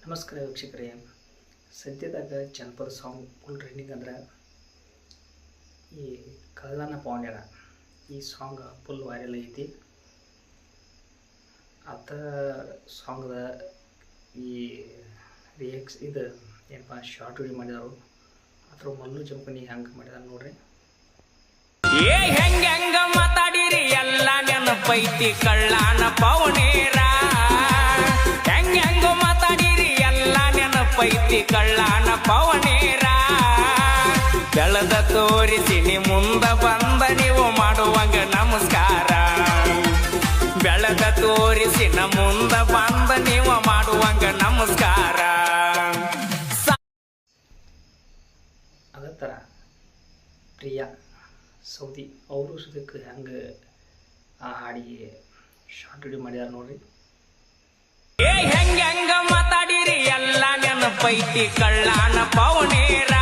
ನಮಸ್ಕಾರ ವೀಕ್ಷಕರೇ. ಸದ್ಯದಾಗ ಜನಪದ ಸಾಂಗ್ ಫುಲ್ ಟ್ರೆಂಡಿಂಗ್ ಅಂದ್ರೆ ಈ ಕಳ್ಳನ ಪೌಂಡ್ಯಾರ ಈ ಸಾಂಗ್ ಫುಲ್ ವೈರಲ್ ಐತಿ. ಅದ ಸಾಂಗ್ದ ಈ ಇದು ಏನಪ್ಪ ಶಾರ್ಟ್ ವಿಡಿಯೋ ಮಾಡಿದಾರು. ಅದ್ರ ಮಲ್ಲು ಜಂಪನಿ ಹೆಂಗೆ ಮಾಡಿದಾರ ನೋಡ್ರಿ. ಹೆಂಗ ಮಾತಾಡಿರಿ ಎಲ್ಲ ನೆನಪೈತಿ ಕಳ್ಳನ ಪೌನೇರ. ಹೆಂಗ ಮಾತಾಡಿರಿ ಎಲ್ಲ ನೆನಪೈತಿ ಕಳ್ಳನ ಪೌನೇರ. ಬೆಳೆದ ತೋರಿಸಿ ನೀ ಮುಂದ ಬಂದ ನೀವು ಮಾಡುವಂಗ ನಮಸ್ಕಾರ. ಬೆಳೆದ ತೋರಿಸಿ ನ ಮುಂದ ಬಂದ ನೀವು ಮಾಡುವಂಗ ನಮಸ್ಕಾರ. ಅದೇ ಥರ ಪ್ರಿಯಾ ಸೌದಿ ಅವರು ಸುದಕ್ಕೆ ಹೆಂಗೆ ಆ ಹಾಡಿಗೆ ಶಾರ್ಟ್ ವಿಡಿಯೋ ಮಾಡ್ಯಾರ ನೋಡ್ರಿ. ಹೆಂಗ ಮಾತಾಡಿರಿ ಎಲ್ಲ ನೆನಪೈತಿ ಕಳ್ಳನ ಪೌನೇರ.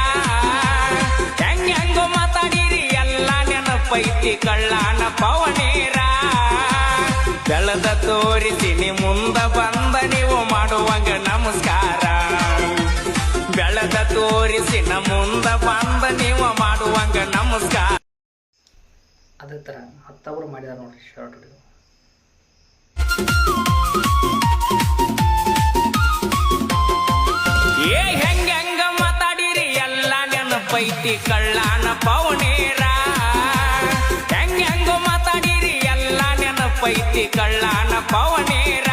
ಹೆಂಗ ಮಾತಾಡಿರಿ ಎಲ್ಲ ನೆನಪೈತಿ ಕಳ್ಳನ ಪೌನೇರ. ಬೆಳೆದ ತೋರಿಸಿ ನೀ ಮುಂದ ಬಂದ ನೀವು ಮಾಡುವಂಗ ನಮಸ್ಕಾರ. ಬೆಳೆದ ತೋರಿಸಿ ನ ಮುಂದ ಬಂದ ನೀವು ಮಾಡುವಂಗ ನಮಸ್ಕಾರ. ಅದೇ ಥರ ಮತ್ತವರು ಮಾಡಿದಾರ ನೋಡ್ರಿ ಶಾರ್ಟ್ ವಿಡಿಯೋ. ಹೆಂಗ ಮಾತಾಡಿರಿ ಎಲ್ಲ ನೆನಪೈತಿ ಕಳ್ಳನ ಪೌನೇರ. ಹೆಂಗ ಮಾತಾಡಿರಿ ಎಲ್ಲ ನೆನಪೈತಿ ಕಳ್ಳನ ಪೌನೇರ.